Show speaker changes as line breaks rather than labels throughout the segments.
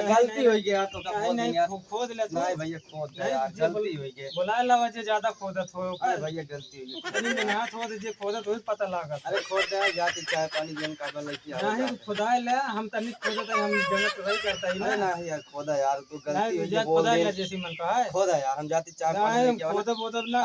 गलती हो गया तो का खोद
नहीं
यार।
खोद ले तो
नहीं भैया खोद दे यार, गलती हो गई।
बुला लावा जे ज्यादा खोदत हो
अरे भैया गलती हो गई।
तनी में ना खोद जे खोदत हो पता लागत।
अरे खोद दे यार, जाती चाय पानी जन का बल की आवाज।
नहीं खुदाई ले हम तनी खोदत है, हम जगत रही करता ही
अरे
ना।
नहीं यार खोदा यार, तू गलती हो
नहीं
गई बोल
खुदाई
दे।
ले जैसी मन का है।
खोदा यार, हम जाती चाय पानी
नहीं
लेके आवा।
खोदब ना।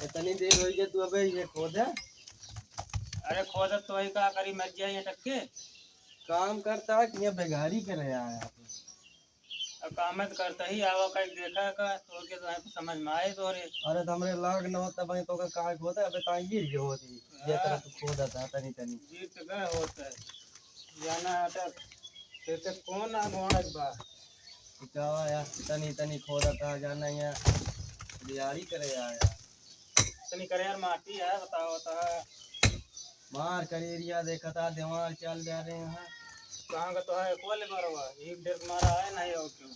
इतनी देर हो गई तू अबे ये खोद है।
अरे खोदत तो वही का करी मर जाए ये टक्के।
काम करता है कि ये बेगारी करे आया।
अब कामत करता ही आवा का देखा का तो के तो समझ में आए तो रे।
अरे तो हमरे लाग न होता भाई तो का काय खोदा अबे ताई गिर गयो होती ये तरह तू खोदा था तनी तनी
गिर तो गए होता है जाना अटक ते कौन आ मोड़क बा
जावा यार, तनी तनी खोदा था जाना ये बिहारी करे आया।
तनी करे यार माटी है बताओ ता
मार करेरिया देखा था दिमाग चल जा रहे हैं।
कहाँ का तो है कोले मारवा एक डेढ़ मारा है नहीं और क्यों।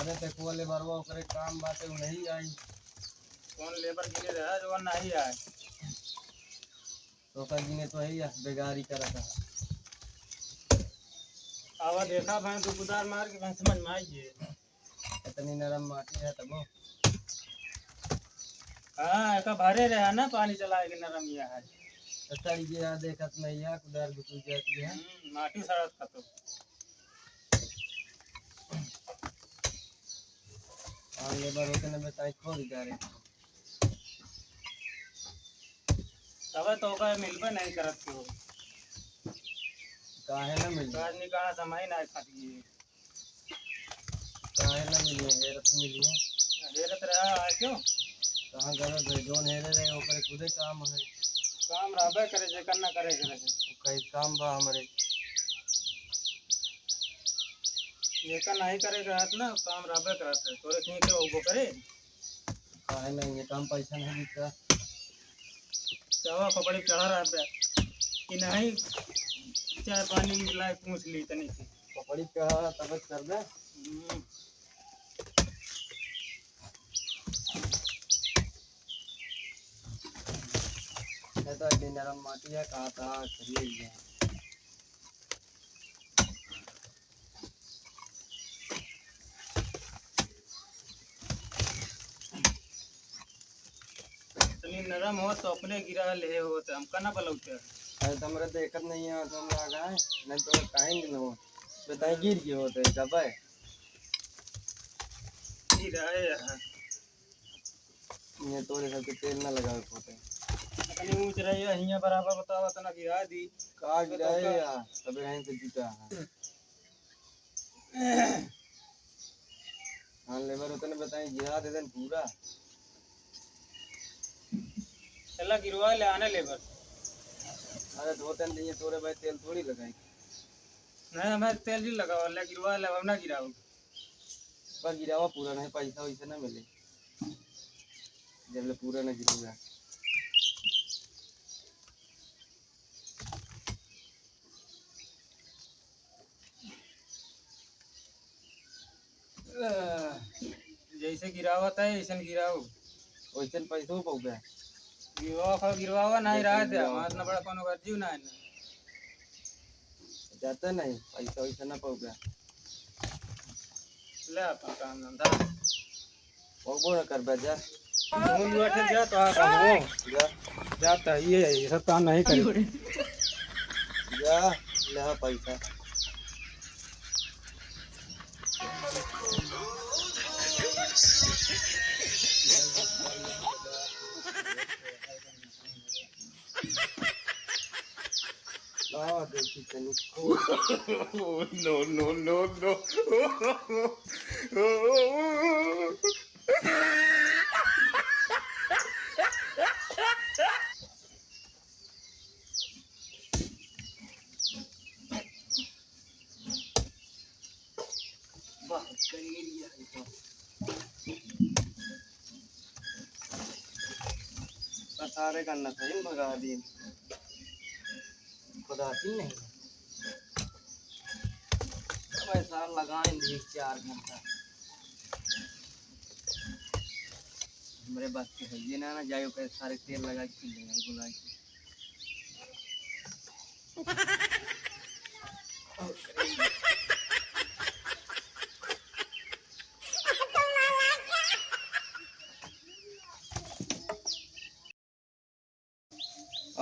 अरे ते कोले बरवा करे काम बातें नहीं आई।
कौन लेबर गिरे रहा जो नहीं आए
तो का गिने तो है बेगारी करा था।
आवा देखा भाई तू कुदार मार के भाई समझ में आइए।
इतनी नरम माटी है तब
हाँ का भरे रहा ना पानी चलाए के नरम या है।
सड़ी गया देखत नहीं है कुदार गुजर जाती है।
माटी सड़क का तो
और लेबर होते न बताई खोद जा रहे
तब तो का मिलबे नहीं करत क्यों
काहे ना मिली
काज निकाला समय ना खाती
काहे ना मिली हेरत मिली है।
हेरत रहा है क्यों
कहाँ गलत है जोन हेरे रहे ओकरे खुदे काम है।
काम रहबे करे जे करना करे करे
कई काम बा हमरे
ये का नहीं करेगा ना काम रहबे करत है तोरे कहीं के वो करे
काहे नहीं ये काम पैसा नहीं दिखता।
चावा कपड़े चढ़ा रहा पे कि नहीं चाय पानी मिला पूछ ली तनी की
कपड़ी पे तब कर दे। ये तो इतनी नरम माटी है कहा था खरीद गया।
तनी नरम हो तो अपने गिरा ले हो तो हम कना बलौते
अरे तुमरे देखत नहीं है तुम आ गए नहीं तो काहे नहीं हो बताई गिर गए होते कब है
गिरा है
ये तोरे सब तेल ना लगावे होते
तनी ऊंच रही है हिया बराबर बतावा तना गिरा दी
का गिराए यार तबे यहीं से जीता है। हाँ लेबर होते ने बताई गिरा दे देन पूरा
चला गिरवा ले आने लेबर।
अरे धोते नहीं तोरे भाई तेल थोड़ी लगाई
नहीं हमारे तेल ही लगावा ले गिरवा ले हम ना गिराओ
पर गिरावा पूरा नहीं पैसा वैसे ना मिले जब ले पूरा ना गिरूगा।
जैसे गिरावत है ऐसे गिराओ
वैसे पैसा पाऊ गया
गिरवावा नहीं रहा थे इतना बड़ा कोनो कर जीव ना है
जाता नहीं पैसा वैसा ना पाऊ गया
ले अपन काम धंधा
वो ना कर बे जा
फोन बैठे जा तो आ काम हो
जा
जाता ये सब काम नहीं करी
जा ले पैसा देखी तनी
no no no no
सारे करना था भगा दी खुदा नहीं पैसा लगाएंगे 4 घंटा हमारे बात के है ये ना जाए पैसे सारे तेल लगा के ले जाए बुला के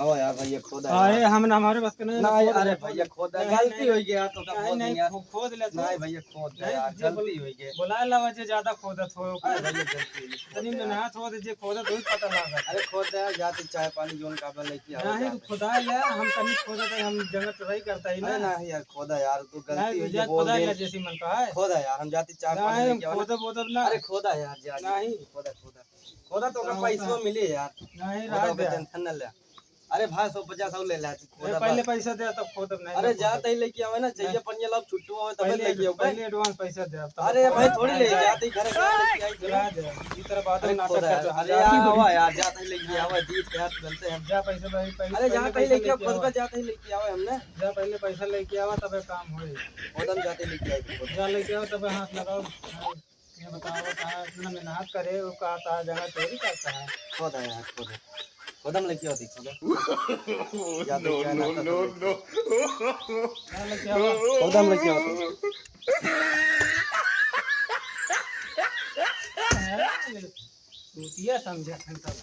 आओ यार भैया खोदा
अरे हम हमारे बस के नहीं
ना
खोद
अरे
ले,
भैया खोदा
नहीं,
गलती
नहीं,
हो गया तो
नहीं
खोद
नहीं
यार
खोद ले तो
नहीं भैया खोद दे
नहीं,
यार
जे
गलती हो गई
बुला ला वजह ज्यादा खोदत हो
अरे भैया गलती हो गई
तनी में ना खोद जे खोदत हो पता लागत
अरे खोद दे यार जाते चाय पानी जोन का लेके आओ
नहीं तो खुदा ले हम तनी खोदत है हम जगह ट्राई करता ही
अरे
ना
नहीं यार खोदा यार तू गलती हो
नहीं
गई
जे
बोल
खुदा
दे
ले जैसी मन का है
खोदा यार हम जाते चाय पानी
नहीं
लेके आओ
खोदब वोदब ना
अरे खोदा यार जा
नहीं
खोदा खोदा खोदा तो का पैसा मिले यार
नहीं
खोदा
रह
पे
दे
टेंशन न ले अरे भाई 150 ले ले तू खोदा
पहले पैसा दे तब खोदब नहीं
अरे जाते ही लेके आवे ना चाहिए पनिया लब छुट्टू आवे तब लेके आओ
पहले एडवांस पैसा दे तब
अरे भाई थोड़ी ले जाते ही घर लेके आई
दिला दे ई तरह बात
अरे
नाटक
खोदा
करते
यार अरे यार आवा यार जाते ही लेके आवे जीत के हाथ बनते हैं
जा पैसा भाई पहले
अरे जाते ही लेके आओ
आवा।
खुद पे जाते ही लेके आवे हमने
जा पहले पैसा लेके आवा तबे काम होई
खोदम जाते ही लेके आई
जा लेके आओ तबे हाथ लगाओ ये बताओ कहाँ इतना मेहनत करे वो कहता है जगह चोरी करता है
खोदा यार खोदा खोदम लेके आओ खोदा जाते ही नो नो नो
जा लेके आओ
खोदम लेके आओ
टूटिया समझा सब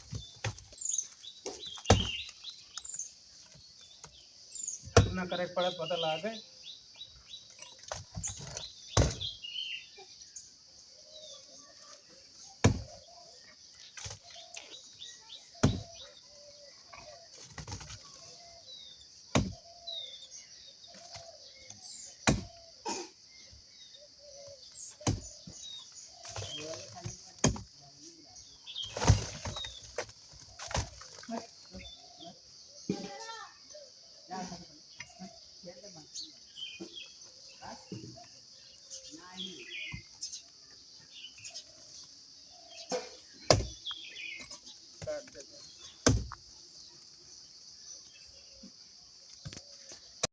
अपना करे पड़े पता लागे काट देते हैं।